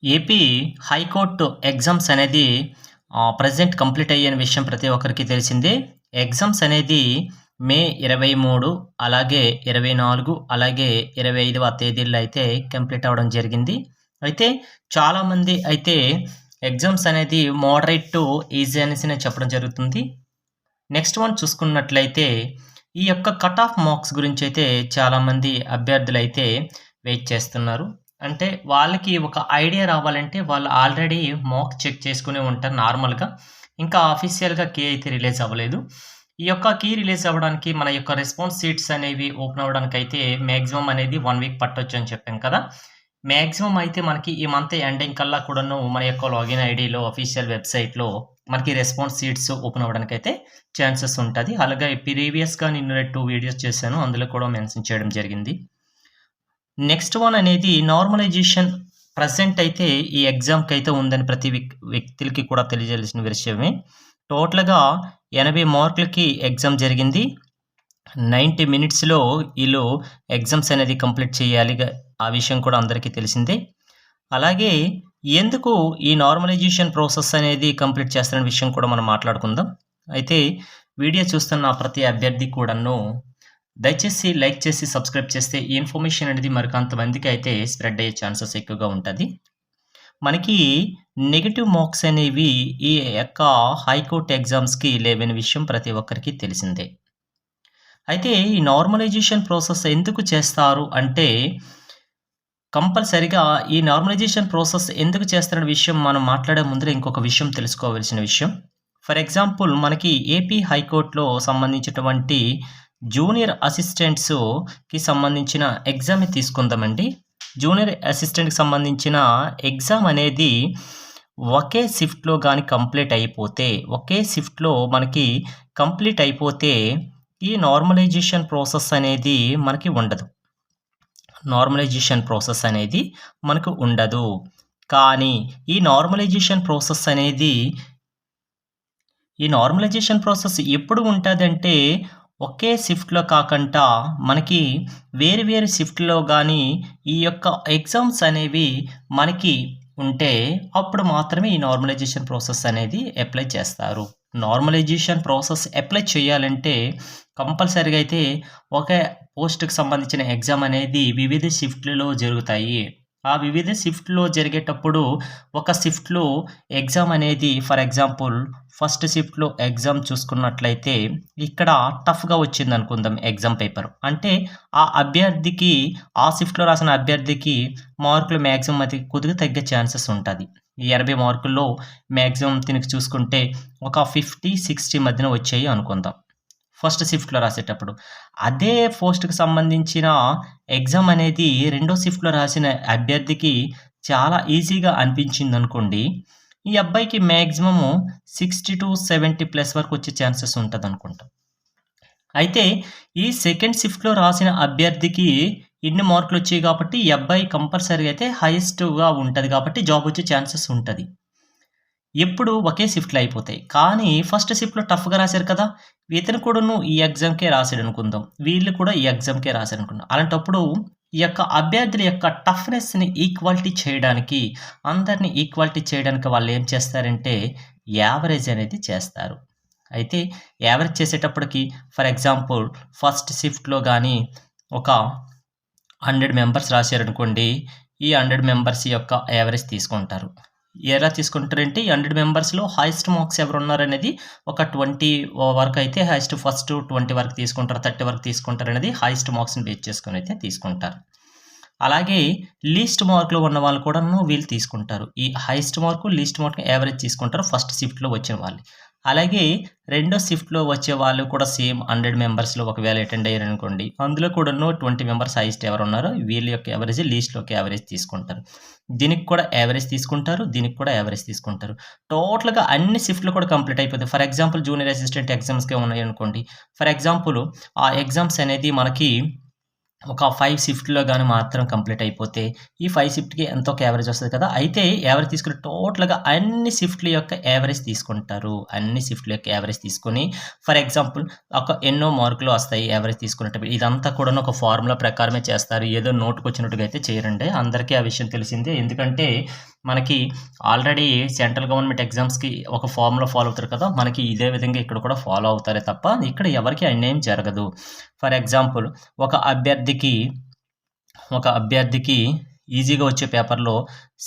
AP high court exams అనేది present complete అయ్యిన విషయం ప్రతి ఒక్కరికి తెలిసిందే. ఎగ్జామ్స్ అనేది మే 23 అలాగే 24 అలాగే 25వ తేదీల్లో అయితే కంప్లీట్ అవ్వడం జరిగింది. అయితే చాలామంది అయితే ఎగ్జామ్స్ అనేది మోడరేట్ టు ఈజీ అనేసి చెప్పడం జరుగుతుంది. నెక్స్ట్ వన్ చూసుకున్నట్లయితే ఈ యొక్క కట్ ఆఫ్ మార్క్స్ గురించి అయితే చాలామంది అభ్యర్థులైతే వెయిట్ చేస్తున్నారు. అంటే వాళ్ళకి ఒక ఐడియా రావాలంటే వాళ్ళు ఆల్రెడీ మాక్ చెక్ చేసుకునే ఉంటారు నార్మల్‌గా. ఇంకా ఆఫీషియల్‌గా కీ అయితే రిలీజ్ అవ్వలేదు. ఈ యొక్క కీ రిలీజ్ అవ్వడానికి మన యొక్క రెస్పాన్స్ షీట్స్ అనేవి ఓపెన్ అవ్వడానికైతే మాక్సిమం అనేది 1 వీక్ పట్టొచ్చు అని చెప్పాం కదా! మాక్సిమం అయితే మనకి ఈ మంత్ ఎండింగ్ కల్లా కూడాను మన యొక్క లాగిన్ ఐడీలో అఫీషియల్ వెబ్‌సైట్‌లో మనకి రెస్పాన్స్ షీట్స్ ఓపెన్ అవ్వడానికైతే ఛాన్సెస్ ఉంటది. అలాగే ప్రీవియస్‌గా నేను 2 వీడియోస్ చేశాను. అందులో కూడా మెన్షన్ చేయడం జరిగింది. నెక్స్ట్ వన్ అనేది నార్మలైజేషన్ ప్రెజెంట్ అయితే ఈ ఎగ్జామ్‌కి అయితే ఉందని ప్రతి వ్యక్తులకి కూడా తెలియజేయాల్సిన విషయమే. టోటల్‌గా 80 మార్కులకి ఎగ్జామ్ జరిగింది. 90 మినిట్స్‌లో ఈళ్ళు ఎగ్జామ్స్ అనేది కంప్లీట్ చేయాలి. ఆ విషయం కూడా అందరికీ తెలిసిందే. అలాగే ఎందుకు ఈ నార్మలైజేషన్ ప్రాసెస్ అనేది కంప్లీట్ చేస్తున్న విషయం కూడా మనం మాట్లాడుకుందాం. అయితే వీడియో చూస్తున్న ప్రతి అభ్యర్థి కూడాను దయచేసి లైక్ చేసి సబ్స్క్రైబ్ చేస్తే ఈ ఇన్ఫర్మేషన్ అనేది మరికొంతమందికి అయితే స్ప్రెడ్ అయ్యే ఛాన్సెస్ ఎక్కువగా ఉంటది. మనకి నెగెటివ్ మార్క్స్ అనేవి ఈ యొక్క హైకోర్ట్ ఎగ్జామ్స్‌కి లేవని విషయం ప్రతి ఒక్కరికి తెలిసిందే. అయితే ఈ నార్మలైజేషన్ ప్రాసెస్ ఎందుకు చేస్తారు అంటే కంపల్సరీగా ఈ నార్మలైజేషన్ ప్రాసెస్ ఎందుకు చేస్తారనే విషయం మనం మాట్లాడే ముందర ఇంకొక విషయం తెలుసుకోవాల్సిన విషయం. ఫర్ ఎగ్జాంపుల్ మనకి ఏపీ హైకోర్ట్‌లో సంబంధించినటువంటి జూనియర్ అసిస్టెంట్స్‌కి సంబంధించిన ఎగ్జామ్‌ని తీసుకుందామండి. జూనియర్ అసిస్టెంట్‌కి సంబంధించిన ఎగ్జామ్ అనేది ఒకే షిఫ్ట్‌లో గాని కంప్లీట్ అయిపోతే, ఒకే షిఫ్ట్‌లో మనకి కంప్లీట్ అయిపోతే ఈ నార్మలైజేషన్ ప్రాసెస్ అనేది మనకి ఉండదు. నార్మలైజేషన్ ప్రాసెస్ అనేది మనకు ఉండదు. కానీ ఈ నార్మలైజేషన్ ప్రాసెస్ ఎప్పుడు ఉంటదంటే ఒకే షిఫ్ట్‌లో కాకుండా మనకి వేరు వేరు షిఫ్ట్‌లో గాని ఈ యొక్క ఎగ్జామ్స్ అనేవి మనకి ఉంటే అప్పుడు మాత్రమే ఈ నార్మలైజేషన్ ప్రాసెస్ అనేది అప్లై చేస్తారు. నార్మలైజేషన్ ప్రాసెస్ అప్లై చేయాలంటే కంపల్సరీగా అయితే ఒకే పోస్ట్‌కి సంబంధించిన ఎగ్జామ్ అనేది వివిధ షిఫ్ట్‌లలో జరుగుతాయి. ఆ వివిధ షిఫ్ట్‌లో జరిగేటప్పుడు ఒక షిఫ్ట్‌లో ఎగ్జామ్ అనేది ఫర్ ఎగ్జాంపుల్ ఫస్ట్ షిఫ్ట్‌లో ఎగ్జామ్ చూసుకున్నట్లయితే ఇక్కడ టఫ్‌గా వచ్చిందనుకుందాం ఎగ్జామ్ పేపర్. అంటే ఆ అభ్యర్థికి ఆ షిఫ్ట్‌లో రాసిన అభ్యర్థికి మార్కులు మాక్సిమం అది కొద్దిగా తగ్గే ఛాన్సెస్ ఉంటది. ఈ 80 మార్కుల్లో మాక్సిమం తినక చూసుకుంటే ఒక 50, 60 మధ్యన వచ్చాయి అనుకుందాం. ఫస్ట్ షిఫ్ట్‌లో రాసేటప్పుడు. అదే పోస్ట్‌కి సంబంధించిన ఎగ్జామ్ అనేది రెండో షిఫ్ట్‌లో రాసిన అభ్యర్థికి చాలా ఈజీగా అనిపించిందనుకోండి. ఈ అబ్బాయికి మాక్సిమము 60-70 ప్లస్ వరకు వచ్చే ఛాన్సెస్ ఉంటదనుకుంటా. అయితే ఈ సెకండ్ షిఫ్ట్‌లో రాసిన అభ్యర్థికి ఇన్ని మార్కులొచ్చాయి కాబట్టి ఈ అబ్బాయి కంపల్సరీగా అయితే హైయెస్ట్‌గా ఉంటది కాబట్టి జాబ్ వచ్చే ఛాన్సెస్ ఉంటది. ఎప్పుడు ఒకే షిఫ్ట్‌లో అయిపోతాయి. కానీ ఫస్ట్ షిఫ్ట్‌లో టఫ్‌గా రాసారు కదా! ఇతను కూడాను ఈ ఎగ్జామ్‌కే రాసాడనుకుందాం. వీళ్ళు కూడా ఈ ఎగ్జామ్‌కే రాసారనుకుందాం. అలాంటప్పుడు ఈ యొక్క అభ్యర్థుల యొక్క టఫ్‌నెస్‌ని ఈక్వాలిటీ చేయడానికి, అందరిని ఈక్వాలిటీ చేయడానికి వాళ్ళేం చేస్తారంటే యావరేజ్ అనేది చేస్తారు. అయితే యావరేజ్ చేసేటప్పటికి ఫర్ ఎగ్జాంపుల్ ఫస్ట్ షిఫ్ట్‌లో గాని ఒక 100 మెంబర్స్ రాసారనుకోండి. ఈ 100 మెంబర్స్ యొక్క యావరేజ్ తీసుకుంటారు. ఎలా తీసుకుంటారంటే ఈ 100 మెంబర్స్‌లో హైయెస్ట్ మార్క్స్ ఎవరున్నారనేది ఒక 20 వరకు అయితే హైయెస్ట్ ఫస్ట్ 20 వరకు తీసుకుంటారు. 30 వరకు తీసుకుంటారనేది హైయెస్ట్ మార్క్స్‌ని బేస్ చేసుకొని అయితే తీసుకుంటారు. అలాగే లీస్ట్ మార్క్‌లో ఉన్న వాళ్ళు కూడాను వీళ్ళు తీసుకుంటారు. ఈ highest mark, least mark average తీసుకుంటారు ఫస్ట్ షిఫ్ట్‌లో వచ్చిన వాళ్ళు. అలాగే రెండో షిఫ్ట్‌లో వచ్చే వాళ్ళు కూడా సేమ్ 100 మెంబర్స్‌లో ఒకవేళ అటెండ్ అయ్యారనుకోండి. అందులో కూడాను 20 మెంబర్స్ హైయెస్ట్ ఎవరున్నారో వీళ్ళ యొక్క యావరేజ్ లీస్ట్‌లోకి యావరేజ్ తీసుకుంటారు. దీనికి కూడా యావరేజ్ తీసుకుంటారు. దీనికి కూడా యావరేజ్ తీసుకుంటారు. టోటల్‌గా అన్ని షిఫ్ట్‌లు కూడా కంప్లీట్ అయిపోతాయి. ఫర్ ఎగ్జాంపుల్ జూనియర్ అసిస్టెంట్ ఎగ్జామ్స్‌కే ఉన్నాయనుకోండి. ఫర్ ఎగ్జాంపుల్ ఆ ఎగ్జామ్స్ అనేది మనకి ఒక 5 షిఫ్ట్‌లో గాని మాత్రం కంప్లీట్ అయిపోతే, ఈ 5 షిఫ్ట్‌కి ఎంతో ఒక యావరేజ్ వస్తది కదా! అయితే యావరేజ్ తీసుకుని టోటల్‌గా అన్ని షిఫ్ట్‌ల యొక్క యావరేజ్ తీసుకుంటారు. అన్ని షిఫ్ట్‌ల యొక్క యావరేజ్ తీసుకొని ఫర్ ఎగ్జాంపుల్ ఒక ఎన్నో మార్కులు వస్తాయి యావరేజ్ తీసుకునేటప్పుడు. ఇదంతా కూడాను ఒక ఫార్ములా ప్రకారమే చేస్తారు. ఏదో నోటికొచ్చినట్టుగా అయితే చేయరండి. అందరికీ ఆ విషయం తెలిసిందే. ఎందుకంటే మనకి ఆల్రెడీ సెంట్రల్ గవర్నమెంట్ ఎగ్జామ్స్‌కి ఒక ఫార్ములా ఫాలో అవుతారు కదా! మనకి ఇదే విధంగా ఇక్కడ కూడా ఫాలో అవుతారే తప్ప ఇక్కడ ఎవరికీ అన్యాయం జరగదు. ఫర్ ఎగ్జాంపుల్ ఒక అభ్యర్థికి ఈజీగా వచ్చే పేపర్‌లో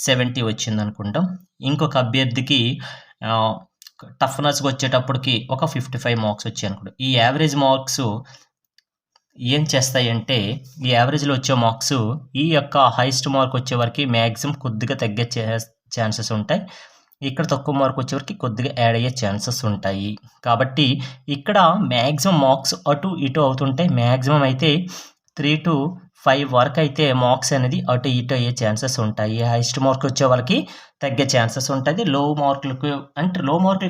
70 వచ్చిందనుకుంటాం. ఇంకొక అభ్యర్థికి ఆహ్, టఫ్‌నెస్‌గా వచ్చేటప్పటికి ఒక 55 మార్క్స్ వచ్చాయనుకోండి. ఈ యావరేజ్ మార్క్స్ ఏం చేస్తాయంటే, ఈ యావరేజ్‌లో వచ్చే మార్క్స్ ఈ యొక్క హైయెస్ట్ మార్క్ వచ్చేవరకి మాక్సిమం కొద్దిగా తగ్గే ఛాన్సెస్ ఉంటాయి. ఇక్కడ తక్కువ మార్క్ వచ్చేవరకి కొద్దిగా యాడ్ అయ్యే ఛాన్సెస్ ఉంటాయి. కాబట్టి ఇక్కడ మాక్సిమం మార్క్స్ అటు ఇటు అవుతుంటాయి. మాక్సిమం అయితే 3-5 వరకైతే మార్క్స్ అనేది అటు ఇటు అయ్యే ఛాన్సెస్ ఉంటాయి. హైయెస్ట్ మార్క్ వచ్చే వాళ్ళకి తగ్గే ఛాన్సెస్ ఉంటది. లో మార్కుల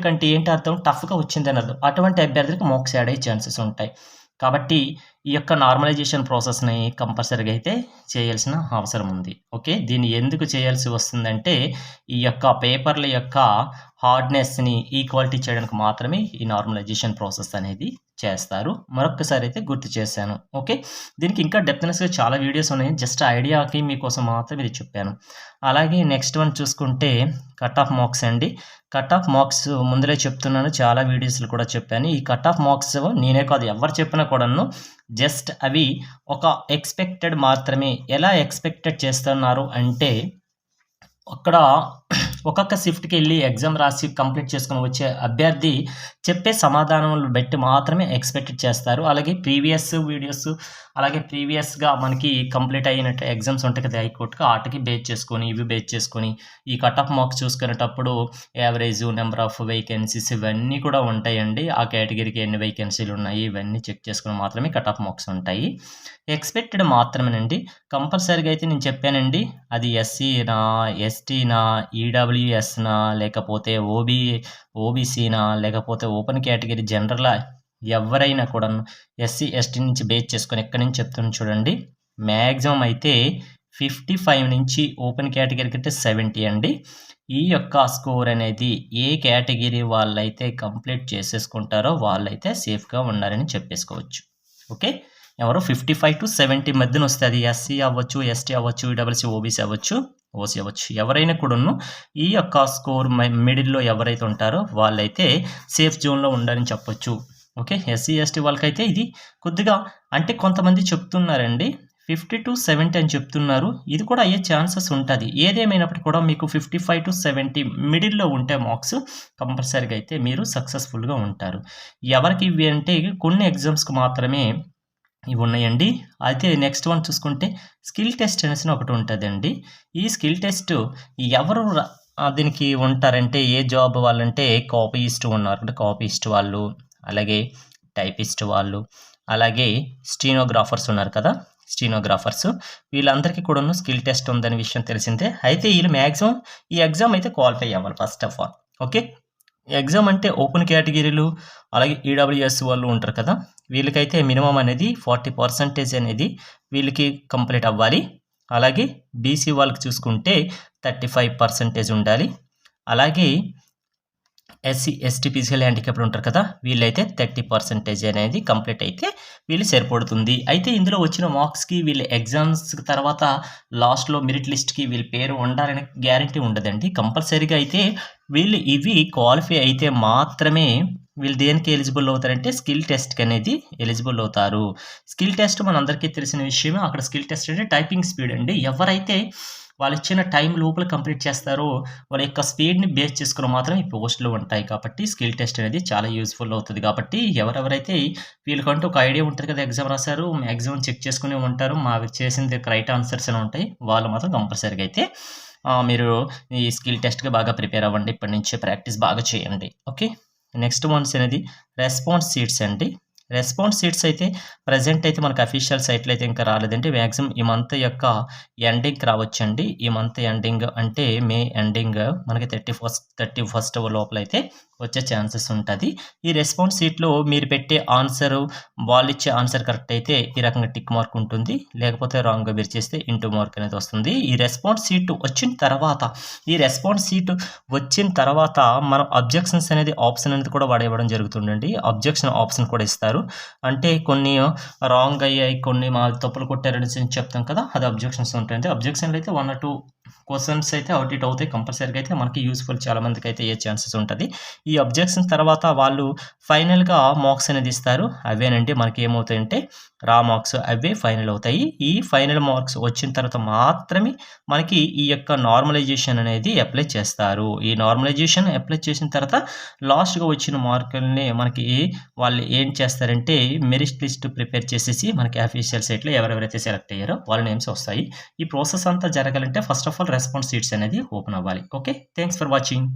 కంటే ఏంటి అర్థం? టఫ్‌గా వచ్చిందని అర్థం. అటువంటి అభ్యర్థులకు మార్క్స్ యాడ్ అయ్యే ఛాన్సెస్ ఉంటాయి. కాబట్టి ఈ యొక్క నార్మలైజేషన్ ప్రాసెస్‌ని కంపల్సరీగా అయితే చేయాల్సిన అవసరం ఉంది. ఓకే. దీన్ని ఎందుకు చేయాల్సి వస్తుందంటే, ఈ యొక్క పేపర్‌ల యొక్క హార్డ్‌నెస్‌ని ఈక్వాలిటీ చేయడానికి మాత్రమే ఈ నార్మలైజేషన్ ప్రాసెస్ అనేది చేస్తారు. మరొక్కసారి అయితే గుర్తు చేశాను. ఓకే. దీనికి ఇంకా డెప్త్‌నెస్‌గా చాలా వీడియోస్ ఉన్నాయి. జస్ట్ ఐడియాకి మీకోసం మాత్రం ఇది చెప్పాను. అలాగే నెక్స్ట్ వన్ చూసుకుంటే కట్ ఆఫ్ మార్క్స్ అండి. కట్ ఆఫ్ మార్క్స్ ముందలే చెప్తున్నాను. చాలా వీడియోస్‌లో కూడా చెప్పాను. ఈ కట్ ఆఫ్ మార్క్స్ నేనే కాదు ఎవరు చెప్పినా కూడాను జస్ట్ అవి ఒక ఎక్స్‌పెక్టెడ్ మాత్రమే. ఎలా ఎక్స్‌పెక్టెడ్ చేస్తున్నారు అంటే, అక్కడ ఒక్కొక్క షిఫ్ట్‌కెళ్ళి ఎగ్జామ్ రాసి కంప్లీట్ చేసుకొని వచ్చే అభ్యర్థి చెప్పే సమాధానములు బట్టి మాత్రమే ఎక్స్‌పెక్టెడ్ చేస్తారు. అలాగే ప్రీవియస్ వీడియోస్, అలాగే ప్రీవియస్‌గా మనకి కంప్లీట్ అయినట్టు ఎగ్జామ్స్ ఉంటాయి కదా హైకోర్ట్‌కి ఆటికి బేస్ చేసుకొని, ఇవి బేస్ చేసుకొని ఈ కట్ ఆఫ్ మార్క్స్ చూసుకునేటప్పుడు యావరేజ్, నెంబర్ ఆఫ్ వేకెన్సీస్ ఇవన్నీ కూడా ఉంటాయండి. ఆ కేటగిరీకి ఎన్ని వేకెన్సీలు ఉన్నాయి ఇవన్నీ చెక్ చేసుకొని మాత్రమే కట్ ఆఫ్ మార్క్స్ ఉంటాయి. ఎక్స్‌పెక్టెడ్ మాత్రమేనండి. కంపల్సరీగా అయితే నేను చెప్పానండి. అది ఎస్సీనా, ఎస్టీనా, ఈడబ్ల్యూఎస్‌నా లేకపోతే ఓబీసీనా లేకపోతే ఓపెన్ కేటగిరీ జనరలా ఎవరైనా కూడాను ఎస్సీ, ఎస్టీ నుంచి బేస్ చేసుకొని ఇక్కడి నుంచి చెప్తున్నాను చూడండి. మాక్సిమం అయితే 55 నుంచి ఓపెన్ కేటగిరీకి అయితే 70 అండి. ఈ యొక్క స్కోర్ అనేది ఏ కేటగిరీ వాళ్ళైతే కంప్లీట్ చేసేసుకుంటారో వాళ్ళైతే సేఫ్‌గా ఉన్నారని చెప్పేసుకోవచ్చు. ఓకే. ఎవరు 55-70 మధ్యన వస్తే అది ఎస్సీ అవ్వచ్చు, ఎస్టీ అవ్వచ్చు, ఈడబ్ల్యూసీ, ఓబీసీ అవ్వచ్చు, ఓసీ అవ్వచ్చు. ఎవరైనా కూడాను ఈ యొక్క స్కోర్ మిడిల్‌లో ఎవరైతే ఉంటారో వాళ్ళైతే సేఫ్ జోన్‌లో ఉండాలని చెప్పొచ్చు. ఓకే. ఎస్సీ, ఎస్టీ వాళ్ళకైతే ఇది కొద్దిగా అంటే కొంతమంది చెప్తున్నారండి 50-70 అని చెప్తున్నారు. ఇది కూడా అయ్యే ఛాన్సెస్ ఉంటది. ఏదేమైనప్పటికి కూడా మీకు 55-70 మిడిల్‌లో ఉంటే మార్క్స్ కంపల్సరీగా అయితే మీరు సక్సెస్‌ఫుల్‌గా ఉంటారు. ఎవరికి ఇవి అంటే కొన్ని ఎగ్జామ్స్‌కి మాత్రమే ఇవి ఉన్నాయండి. అయితే నెక్స్ట్ వన్ చూసుకుంటే స్కిల్ టెస్ట్ అనేసి ఒకటి ఉంటదండి. ఈ స్కిల్ టెస్ట్ ఎవరు దీనికి ఉంటారంటే ఏ జాబ్ వాళ్ళంటే కాపీయిస్ట్ ఉన్నారు. అంటే కాపీయిస్ట్ వాళ్ళు, అలాగే టైపిస్ట్ వాళ్ళు, అలాగే స్టెనోగ్రాఫర్స్ ఉన్నారు కదా! స్టెనోగ్రాఫర్స్ వీళ్ళందరికీ కూడాను స్కిల్ టెస్ట్ ఉందనే విషయం తెలిసిందే. అయితే ఈళ్ళు మాక్సిమం ఈ ఎగ్జామ్ అయితే క్వాలిఫై అవ్వాలి first of all. Okay. Exam అంటే ఓపెన్ కేటగిరీలు, అలాగే ఈడబ్ల్యూఎస్ వాళ్ళు ఉంటారు కదా! వీళ్ళకైతే మినిమమ్ అనేది 40% అనేది వీళ్ళకి కంప్లీట్ అవ్వాలి. అలాగే బీసీ వాళ్ళకి చూసుకుంటే 35% ఉండాలి. అలాగే ఎస్సీ, ఎస్టీ, ఫిజికల్ హ్యాండిక్యాప్డ్ ఉంటారు కదా! వీళ్ళైతే 30% అనేది కంప్లీట్ అయితే వీళ్ళు సరిపడుతుంది. అయితే ఇందులో వచ్చిన మార్క్స్‌కి వీళ్ళ ఎగ్జామ్స్ తర్వాత లాస్ట్‌లో మెరిట్ లిస్ట్‌కి వీళ్ళ పేరు ఉండాలని గ్యారంటీ ఉండదండి. కంపల్సరీగా అయితే వీళ్ళు ఇవి క్వాలిఫై అయితే మాత్రమే వీళ్ళు దేనికి ఎలిజిబుల్ అవుతారంటే స్కిల్ టెస్ట్‌కి అనేది ఎలిజిబుల్ అవుతారు. స్కిల్ టెస్ట్ మనందరికీ తెలిసిన విషయమే. అక్కడ స్కిల్ టెస్ట్ అంటే టైపింగ్ స్పీడ్ అండి. ఎవరైతే వాళ్ళిచ్చిన టైం లోపల కంప్లీట్ చేస్తారో వాళ్ళ యొక్క స్పీడ్‌ని బేస్ చేసుకొని మాత్రం ఈ పోస్టులు ఉంటాయి కాబట్టి స్కిల్ టెస్ట్ అనేది చాలా యూజ్‌ఫుల్ అవుతది కాబట్టి ఎవరెవరైతే వీళ్ళకంటూ ఒక ఐడియా ఉంటది కదా! ఎగ్జామ్ రాసారు మాక్సిమం చెక్ చేసుకునే ఉంటారు. మావి చేసింది రైట్ ఆన్సర్స్ అని ఉంటాయి. వాళ్ళు మాత్రం కంపల్సరీగా అయితే మీరు ఈ స్కిల్ టెస్ట్‌కి బాగా ప్రిపేర్ అవ్వండి. ఇప్పటి నుంచే ప్రాక్టీస్ బాగా చేయండి. ఓకే. నెక్స్ట్ వన్స్ అనేది రెస్పాన్స్ షీట్స్ అండి. రెస్పాన్స్ షీట్స్ అయితే ప్రెజెంట్ అయితే మనకు అఫీషియల్ సైట్‌లో అయితే ఇంకా రాలేదండి. మాక్సిమం ఈ మంత్ యొక్క ఎండింగ్‌కి రావచ్చండి. ఈ మంత్ ఎండింగ్ అంటే మే ఎండింగ్ మనకి 31st లోపలైతే వచ్చే ఛాన్సెస్ ఉంటది. ఈ రెస్పాన్స్ షీట్‌లో మీరు పెట్టే ఆన్సరు వాళ్ళిచ్చే ఆన్సర్ కరెక్ట్ అయితే ఈ రకంగా టిక్ మార్క్ ఉంటుంది. లేకపోతే రాంగ్‌గా మీరు చేస్తే ఇంటూ మార్క్ అనేది వస్తుంది. ఈ రెస్పాన్స్ షీట్ వచ్చిన తర్వాత మనం అబ్జెక్షన్స్ అనేది ఆప్షన్ అనేది కూడా వాడివ్వడం జరుగుతుందండి. అబ్జెక్షన్ ఆప్షన్ కూడా ఇస్తారు. అంటే కొన్ని రాంగ్ అయ్యాయి, కొన్ని మా తప్పులు కొట్టారనేసి చెప్తాం కదా! అది అబ్జెక్షన్స్ ఉంటాయండి. అబ్జెక్షన్‌లు అయితే 1 or 2 క్వెషన్స్ అయితే ఔట్ అవుతాయి కంపల్సరీగా అయితే మనకి యూజ్‌ఫుల్ చాలా మందికైతే అయ్యే ఛాన్సెస్ ఉంటది. ఈ అబ్జెక్షన్స్ తర్వాత వాళ్ళు ఫైనల్‌గా మార్క్స్ అనేది ఇస్తారు. అవేనండి మనకి ఏమవుతాయంటే రా మార్క్స్ అవే ఫైనల్ అవుతాయి. ఈ ఫైనల్ మార్క్స్ వచ్చిన తర్వాత మాత్రమే మనకి ఈ యొక్క నార్మలైజేషన్ అనేది అప్లై చేస్తారు. ఈ నార్మలైజేషన్ అప్లై చేసిన తర్వాత లాస్ట్‌గా వచ్చిన మార్కుల్ని మనకి వాళ్ళు ఏం చేస్తారంటే మెరిట్ లిస్ట్ ప్రిపేర్ చేసేసి మనకి అఫీషియల్ సైట్‌లో ఎవరెవరైతే సెలెక్ట్ అయ్యారో వాళ్ళ నేమ్స్ వస్తాయి. ఈ ప్రాసెస్ అంతా జరగాలంటే first of all response sheets అనేది ఓపెన్ అవ్వాలి. ఓకే. Thanks for watching.